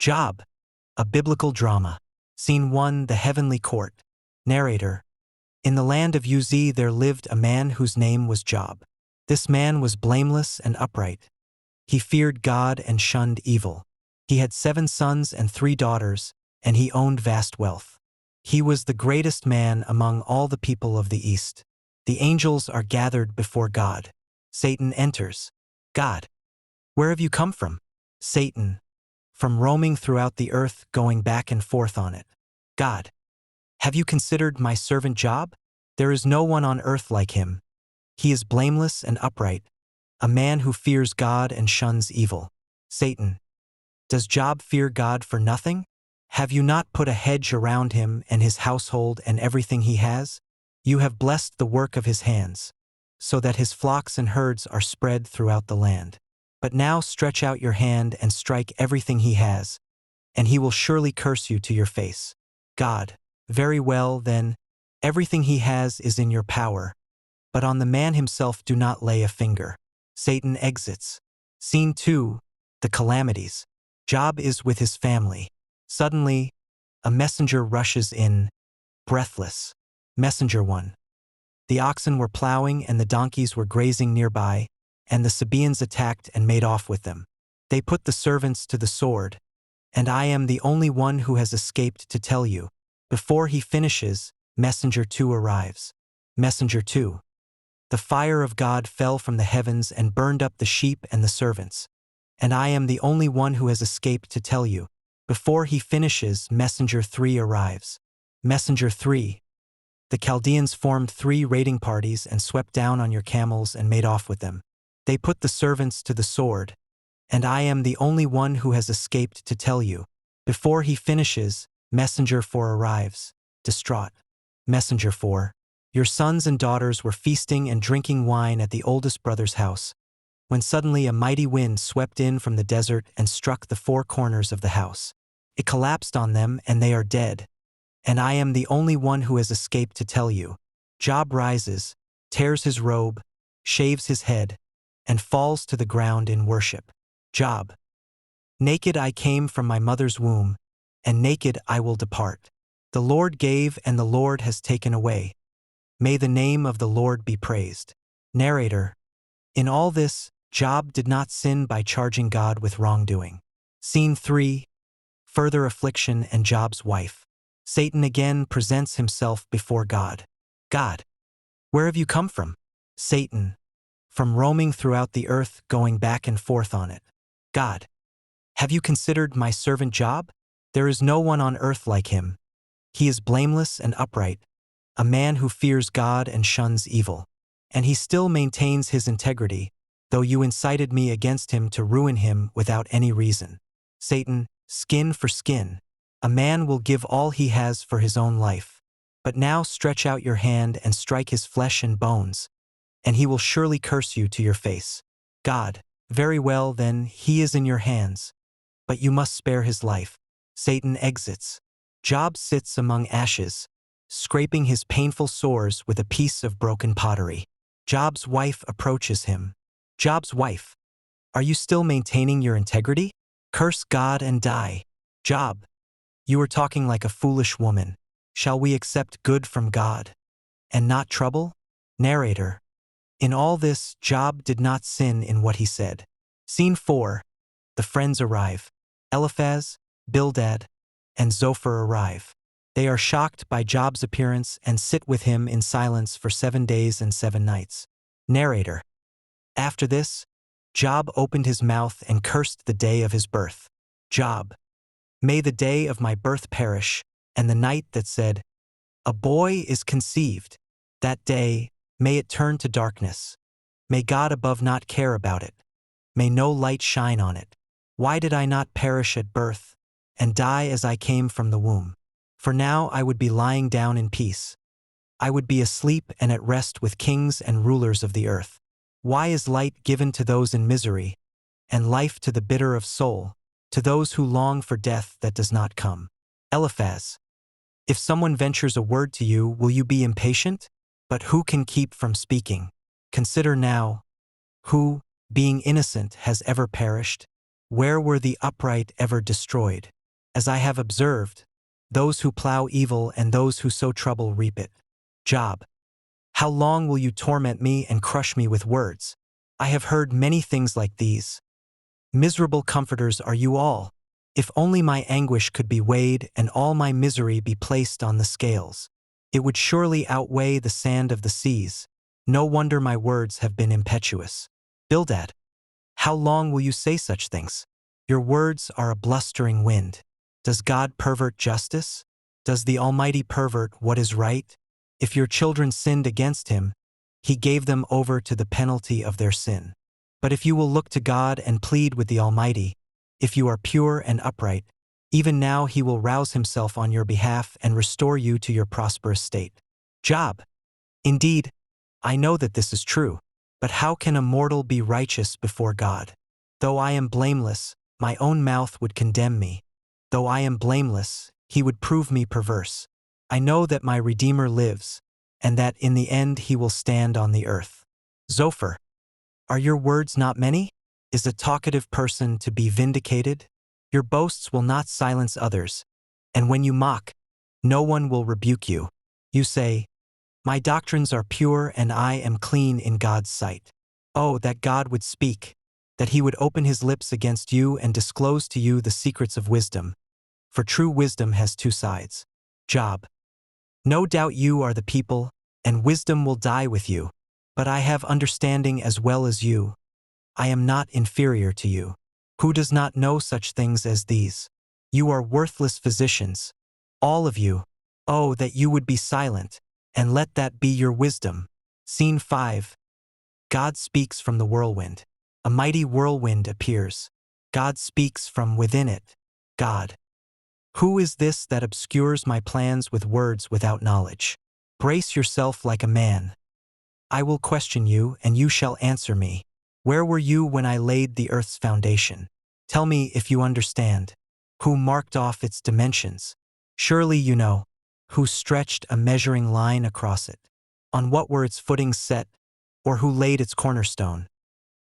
Job, a biblical drama. Scene 1, the heavenly court. Narrator. In the land of Uz there lived a man whose name was Job. This man was blameless and upright. He feared God and shunned evil. He had 7 sons and 3 daughters, and he owned vast wealth. He was the greatest man among all the people of the East. The angels are gathered before God. Satan enters. God. Where have you come from? Satan. From roaming throughout the earth, going back and forth on it. God. Have you considered my servant Job? There is no one on earth like him. He is blameless and upright, a man who fears God and shuns evil. Satan. Does Job fear God for nothing? Have you not put a hedge around him and his household and everything he has? You have blessed the work of his hands, so that his flocks and herds are spread throughout the land. But now stretch out your hand and strike everything he has, and he will surely curse you to your face. God. Very well, then, everything he has is in your power, but on the man himself do not lay a finger. Satan exits. Scene 2, the calamities. Job is with his family. Suddenly, a messenger rushes in, breathless. Messenger 1. The oxen were plowing and the donkeys were grazing nearby, and the Sabaeans attacked and made off with them. They put the servants to the sword, and I am the only one who has escaped to tell you. Before he finishes, Messenger 2 arrives. Messenger 2. The fire of God fell from the heavens and burned up the sheep and the servants, and I am the only one who has escaped to tell you. Before he finishes, Messenger 3 arrives. Messenger 3. The Chaldeans formed 3 raiding parties and swept down on your camels and made off with them. They put the servants to the sword, and I am the only one who has escaped to tell you. Before he finishes, Messenger 4 arrives, distraught. Messenger 4. Your sons and daughters were feasting and drinking wine at the oldest brother's house, when suddenly a mighty wind swept in from the desert and struck the 4 corners of the house. It collapsed on them and they are dead, and I am the only one who has escaped to tell you. Job rises, tears his robe, shaves his head, and falls to the ground in worship. Job. Naked I came from my mother's womb, and naked I will depart. The Lord gave and the Lord has taken away. May the name of the Lord be praised. Narrator. In all this, Job did not sin by charging God with wrongdoing. Scene 3. Further affliction and Job's wife. Satan again presents himself before God. God. Where have you come from? Satan. From roaming throughout the earth, going back and forth on it. God. Have you considered my servant Job? There is no one on earth like him. He is blameless and upright, a man who fears God and shuns evil. And he still maintains his integrity, though you incited me against him to ruin him without any reason. Satan, skin for skin. A man will give all he has for his own life. But now stretch out your hand and strike his flesh and bones, and he will surely curse you to your face. God. Very well, then, he is in your hands, but you must spare his life. Satan exits. Job sits among ashes, scraping his painful sores with a piece of broken pottery. Job's wife approaches him. Job's wife. Are you still maintaining your integrity? Curse God and die. Job. You are talking like a foolish woman. Shall we accept good from God and not trouble? Narrator. In all this, Job did not sin in what he said. Scene 4. The friends arrive. Eliphaz, Bildad, and Zophar arrive. They are shocked by Job's appearance and sit with him in silence for 7 days and 7 nights. Narrator. After this, Job opened his mouth and cursed the day of his birth. Job. May the day of my birth perish, and the night that said, a boy is conceived. That day, may it turn to darkness. May God above not care about it. May no light shine on it. Why did I not perish at birth, and die as I came from the womb? For now I would be lying down in peace. I would be asleep and at rest with kings and rulers of the earth. Why is light given to those in misery, and life to the bitter of soul, to those who long for death that does not come? Eliphaz. If someone ventures a word to you, will you be impatient? But who can keep from speaking? Consider now, who, being innocent, has ever perished? Where were the upright ever destroyed? As I have observed, those who plow evil and those who sow trouble reap it. Job. How long will you torment me and crush me with words? I have heard many things like these. Miserable comforters are you all. If only my anguish could be weighed and all my misery be placed on the scales, it would surely outweigh the sand of the seas. No wonder my words have been impetuous. Bildad. How long will you say such things? Your words are a blustering wind. Does God pervert justice? Does the Almighty pervert what is right? If your children sinned against him, he gave them over to the penalty of their sin. But if you will look to God and plead with the Almighty, if you are pure and upright, even now he will rouse himself on your behalf and restore you to your prosperous state. Job. Indeed, I know that this is true, but how can a mortal be righteous before God? Though I am blameless, my own mouth would condemn me. Though I am blameless, he would prove me perverse. I know that my Redeemer lives, and that in the end he will stand on the earth. Zophar. Are your words not many? Is a talkative person to be vindicated? Your boasts will not silence others, and when you mock, no one will rebuke you. You say, my doctrines are pure and I am clean in God's sight. Oh, that God would speak, that he would open his lips against you and disclose to you the secrets of wisdom, for true wisdom has two sides. Job. No doubt you are the people, and wisdom will die with you, but I have understanding as well as you. I am not inferior to you. Who does not know such things as these? You are worthless physicians, all of you. Oh, that you would be silent, and let that be your wisdom. Scene 5. God speaks from the whirlwind. A mighty whirlwind appears. God speaks from within it. God. Who is this that obscures my plans with words without knowledge? Brace yourself like a man. I will question you, and you shall answer me. Where were you when I laid the earth's foundation? Tell me if you understand. Who marked off its dimensions? Surely you know. Who stretched a measuring line across it? On what were its footings set, or who laid its cornerstone?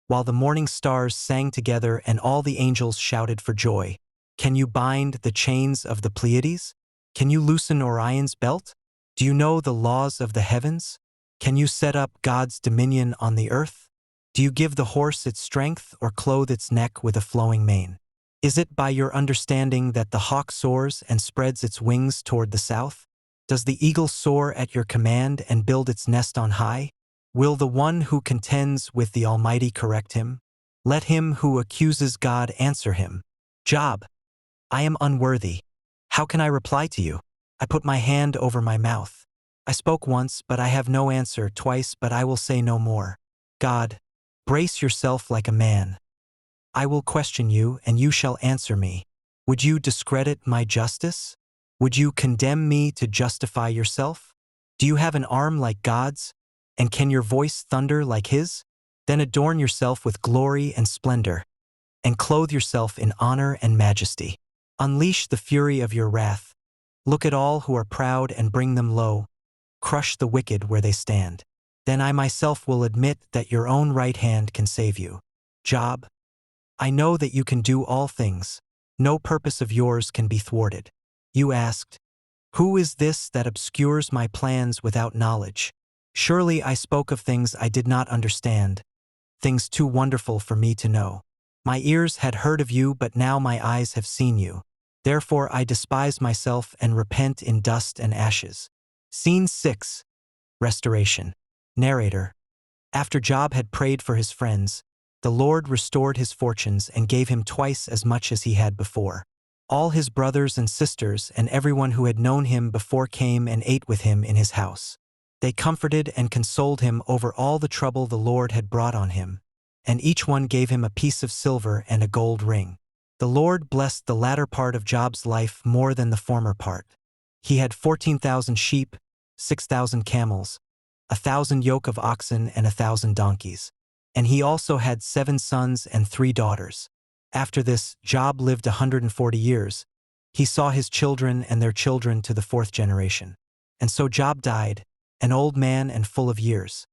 While the morning stars sang together and all the angels shouted for joy, can you bind the chains of the Pleiades? Can you loosen Orion's belt? Do you know the laws of the heavens? Can you set up God's dominion on the earth? Do you give the horse its strength or clothe its neck with a flowing mane? Is it by your understanding that the hawk soars and spreads its wings toward the south? Does the eagle soar at your command and build its nest on high? Will the one who contends with the Almighty correct him? Let him who accuses God answer him. Job. I am unworthy. How can I reply to you? I put my hand over my mouth. I spoke once, but I have no answer, twice, but I will say no more. God. Brace yourself like a man. I will question you, and you shall answer me. Would you discredit my justice? Would you condemn me to justify yourself? Do you have an arm like God's? And can your voice thunder like his? Then adorn yourself with glory and splendor, and clothe yourself in honor and majesty. Unleash the fury of your wrath. Look at all who are proud and bring them low. Crush the wicked where they stand. Then I myself will admit that your own right hand can save you. Job. I know that you can do all things. No purpose of yours can be thwarted. You asked, who is this that obscures my plans without knowledge? Surely I spoke of things I did not understand, things too wonderful for me to know. My ears had heard of you, but now my eyes have seen you. Therefore I despise myself and repent in dust and ashes. Scene 6. Restoration. Narrator. After Job had prayed for his friends, the Lord restored his fortunes and gave him twice as much as he had before. All his brothers and sisters and everyone who had known him before came and ate with him in his house. They comforted and consoled him over all the trouble the Lord had brought on him, and each one gave him a piece of silver and a gold ring. The Lord blessed the latter part of Job's life more than the former part. He had 14,000 sheep, 6,000 camels, 1,000 yoke of oxen and 1,000 donkeys. And he also had 7 sons and 3 daughters. After this, Job lived 140 years. He saw his children and their children to the 4th generation. And so Job died, an old man and full of years.